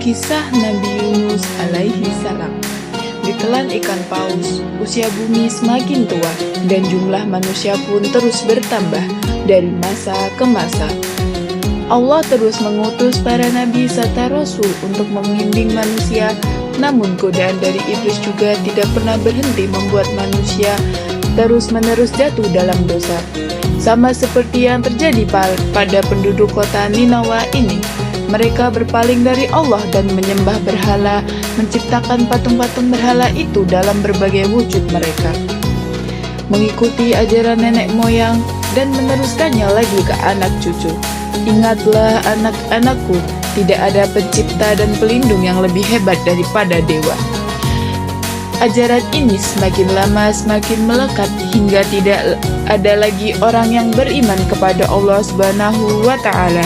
Kisah Nabi Yunus alaihi salam. Ditelan ikan paus, usia bumi semakin tua, dan jumlah manusia pun terus bertambah dari masa ke masa. Allah terus mengutus para nabi serta rasul untuk membimbing manusia, namun godaan dari iblis juga tidak pernah berhenti membuat manusia terus-menerus jatuh dalam dosa. Sama seperti yang terjadi pada penduduk kota Ninawa ini. Mereka berpaling dari Allah dan menyembah berhala, menciptakan patung-patung berhala itu dalam berbagai wujud mereka. Mengikuti ajaran nenek moyang dan meneruskannya lagi ke anak cucu. Ingatlah anak-anakku, tidak ada pencipta dan pelindung yang lebih hebat daripada dewa. Ajaran ini semakin lama semakin melekat hingga tidak ada lagi orang yang beriman kepada Allah Subhanahu wa Ta'ala.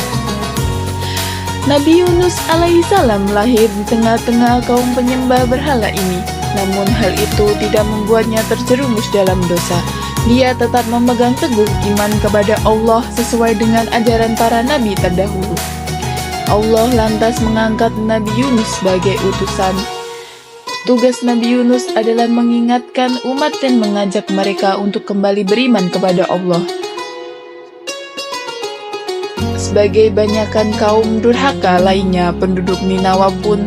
Nabi Yunus alaihissalam lahir di tengah-tengah kaum penyembah berhala ini. Namun hal itu tidak membuatnya terjerumus dalam dosa. Dia tetap memegang teguh iman kepada Allah sesuai dengan ajaran para nabi terdahulu. Allah lantas mengangkat Nabi Yunus sebagai utusan. Tugas Nabi Yunus adalah mengingatkan umat dan mengajak mereka untuk kembali beriman kepada Allah. Sebagai banyakan kaum durhaka lainnya, penduduk Ninawa pun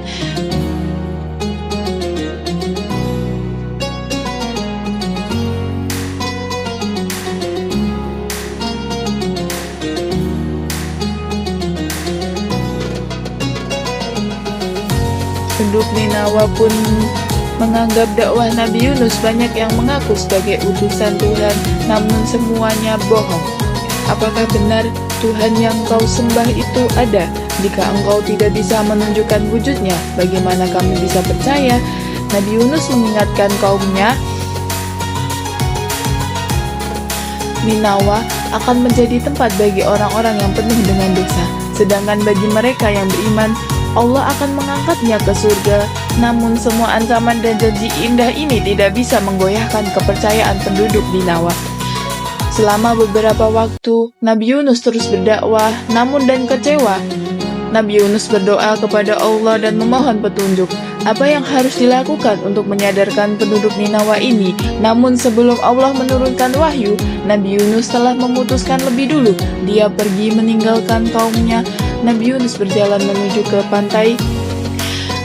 menganggap dakwah Nabi Yunus banyak yang mengaku sebagai utusan Tuhan, namun semuanya bohong. Apakah benar Tuhan yang kau sembah itu ada? Jika engkau tidak bisa menunjukkan wujudnya, bagaimana kami bisa percaya? Nabi Yunus mengingatkan kaumnya, Ninawa akan menjadi tempat bagi orang-orang yang penuh dengan dosa. Sedangkan bagi mereka yang beriman, Allah akan mengangkatnya ke surga. Namun semua ancaman dan janji indah ini tidak bisa menggoyahkan kepercayaan penduduk Ninawa. Selama beberapa waktu, Nabi Yunus terus berdakwah, namun dan kecewa. Nabi Yunus berdoa kepada Allah dan memohon petunjuk. Apa yang harus dilakukan untuk menyadarkan penduduk Ninawa ini? Namun sebelum Allah menurunkan wahyu, Nabi Yunus telah memutuskan lebih dulu. Dia pergi meninggalkan kaumnya. Nabi Yunus berjalan menuju ke pantai.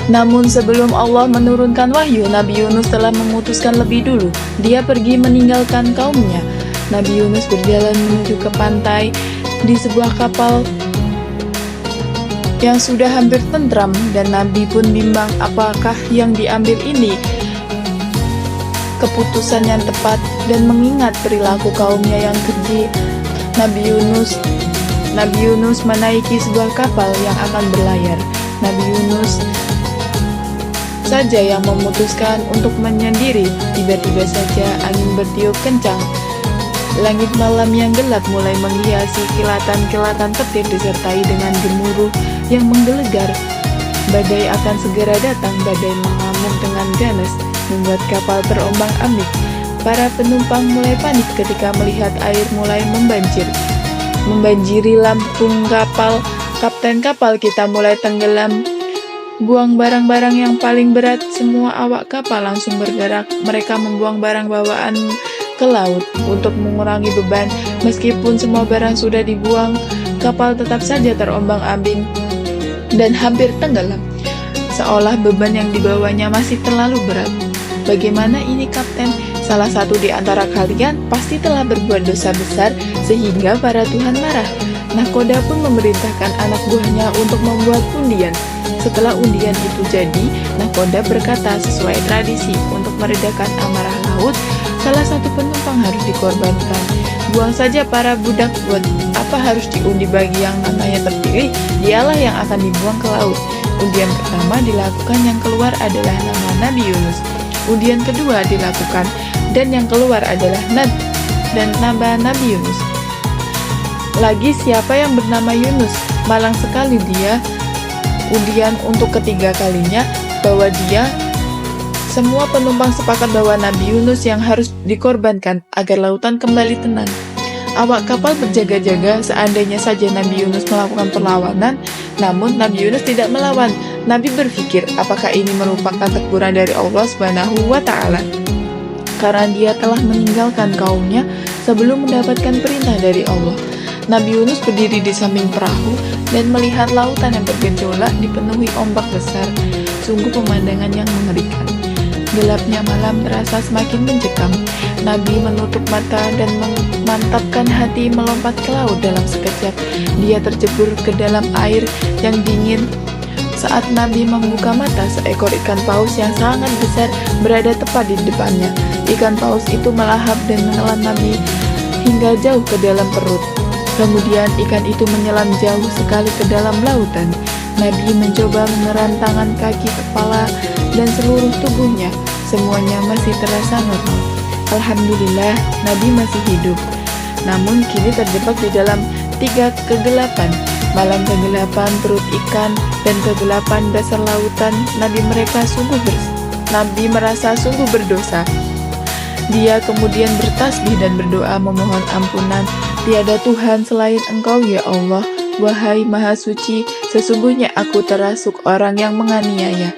Namun sebelum Allah menurunkan wahyu, Nabi Yunus telah memutuskan lebih dulu. Dia pergi meninggalkan kaumnya. Nabi Yunus berjalan menuju ke pantai di sebuah kapal yang sudah hampir tentram, dan Nabi pun bimbang apakah yang diambil ini keputusan yang tepat, dan mengingat perilaku kaumnya yang keji. Nabi Yunus menaiki sebuah kapal yang akan berlayar. Nabi Yunus saja yang memutuskan untuk menyendiri. Tiba-tiba saja angin bertiup kencang. Langit malam yang gelap mulai menghiasi kilatan-kilatan petir disertai dengan gemuruh yang menggelegar. Badai akan segera datang. Badai mengamuk dengan ganas, membuat kapal terombang-ambing. Para penumpang mulai panik ketika melihat air mulai membanjiri lambung kapal. Kapten kapal kita mulai tenggelam. Buang barang-barang yang paling berat. Semua awak kapal langsung bergerak. Mereka membuang barang bawaan ke laut untuk mengurangi beban. Meskipun semua barang sudah dibuang, kapal tetap saja terombang-ambing dan hampir tenggelam, seolah beban yang dibawanya masih terlalu berat. Bagaimana ini, Kapten? Salah satu di antara kalian pasti telah berbuat dosa besar sehingga para Tuhan marah. Nahkoda pun memerintahkan anak buahnya untuk membuat undian. Setelah undian itu jadi, Nahkoda berkata sesuai tradisi, untuk meredakan amarah laut, salah satu penumpang harus dikorbankan. Buang saja para budak, buat apa harus diundi bagi yang namanya terpilih? Dialah yang akan dibuang ke laut. Undian pertama dilakukan, yang keluar adalah nama Nabi Yunus. Undian kedua dilakukan, dan yang keluar adalah nama Nabi Yunus. Lagi siapa yang bernama Yunus? Malang sekali dia. Undian untuk ketiga kalinya, bahwa dia semua penumpang sepakat bahwa Nabi Yunus yang harus dikorbankan agar lautan kembali tenang. Awak kapal berjaga-jaga, seandainya saja Nabi Yunus melakukan perlawanan, Namun Nabi Yunus tidak melawan. Nabi berpikir apakah ini merupakan teguran dari Allah Subhanahu wa Ta'ala, karena dia telah meninggalkan kaumnya sebelum mendapatkan perintah dari Allah. Nabi Yunus berdiri di samping perahu dan melihat lautan yang bergejolak dipenuhi ombak besar. Sungguh pemandangan yang mengerikan. Gelapnya malam terasa semakin mencekam. Nabi menutup mata dan memantapkan hati melompat ke laut dalam sekejap. Dia tercebur ke dalam air yang dingin. Saat Nabi membuka mata, seekor ikan paus yang sangat besar berada tepat di depannya. Ikan paus itu melahap dan menelan Nabi hingga jauh ke dalam perut. Kemudian ikan itu menyelam jauh sekali ke dalam lautan. Nabi mencoba mengeram tangan, kaki, kepala, dan seluruh tubuhnya. Semuanya masih terasa normal. Alhamdulillah, Nabi masih hidup. Namun kini terjebak di dalam 3 kegelapan. Malam kegelapan perut ikan dan kegelapan dasar lautan. Nabi merasa sungguh berdosa. Dia kemudian bertasbih dan berdoa memohon ampunan. Tiada Tuhan selain Engkau ya Allah, wahai Maha Suci, sesungguhnya aku terasuk orang yang menganiaya.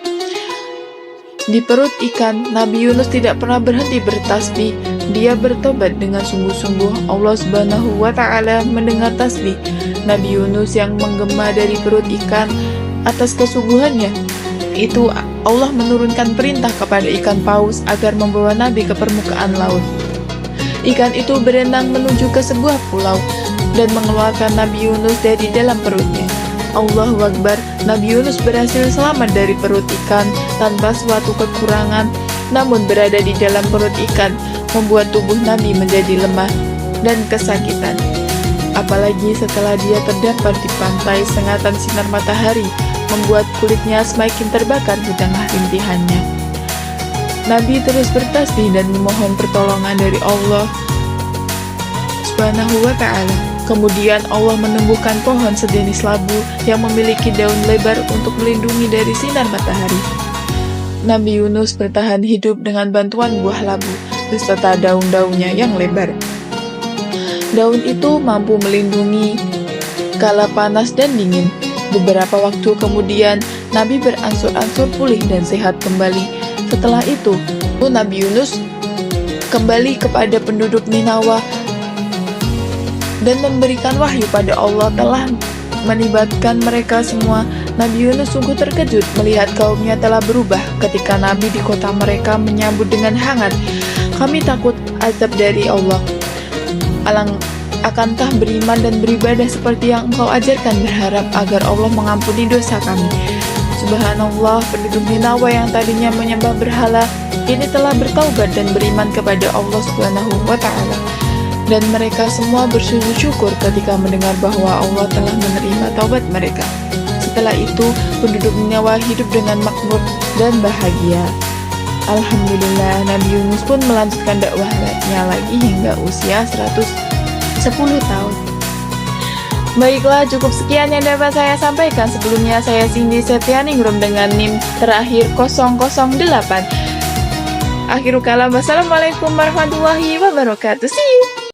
Di perut ikan, Nabi Yunus tidak pernah berhenti bertasbih. Dia bertobat dengan sungguh-sungguh. Allah Subhanahu wa Ta'ala mendengar tasbih Nabi Yunus yang menggema dari perut ikan. Atas kesungguhannya itu, Allah menurunkan perintah kepada ikan paus agar membawa Nabi ke permukaan laut. Ikan itu berenang menuju ke sebuah pulau dan mengeluarkan Nabi Yunus dari dalam perutnya. Allahu Akbar, Nabi Yunus berhasil selamat dari perut ikan tanpa suatu kekurangan. Namun berada di dalam perut ikan membuat tubuh Nabi menjadi lemah dan kesakitan. Apalagi setelah dia terdampar di pantai, sengatan sinar matahari membuat kulitnya semakin terbakar di tengah rintihannya. Nabi terus bertasbih dan memohon pertolongan dari Allah Subhanahu wa Ta'ala. Kemudian Allah menumbuhkan pohon sejenis labu yang memiliki daun lebar untuk melindungi dari sinar matahari. Nabi Yunus bertahan hidup dengan bantuan buah labu beserta daun-daunnya yang lebar. Daun itu mampu melindungi kala panas dan dingin. Beberapa waktu kemudian, Nabi berangsur-angsur pulih dan sehat kembali. Setelah itu, Nabi Yunus kembali kepada penduduk Ninawa dan memberikan wahyu pada Allah telah melibatkan mereka semua. Nabi Yunus sungguh terkejut melihat kaumnya telah berubah ketika Nabi di kota mereka menyambut dengan hangat. Kami takut azab dari Allah. Akankah beriman dan beribadah seperti yang Engkau ajarkan, berharap agar Allah mengampuni dosa kami. Subhanallah, penduduk Ninawa yang tadinya menyembah berhala kini telah bertaubat dan beriman kepada Allah Subhanahu wa Ta'ala. Dan mereka semua bersujud syukur ketika mendengar bahwa Allah telah menerima taubat mereka. Setelah itu, penduduk Ninawa hidup dengan makmur dan bahagia. Alhamdulillah, Nabi Yunus pun melanjutkan dakwahnya lagi hingga usia 110 tahun. Baiklah, cukup sekian yang dapat saya sampaikan. Sebelumnya saya Cindy Setianingrum dengan NIM terakhir 008. Akhirul kalam, wassalamualaikum warahmatullahi wabarakatuh. See you.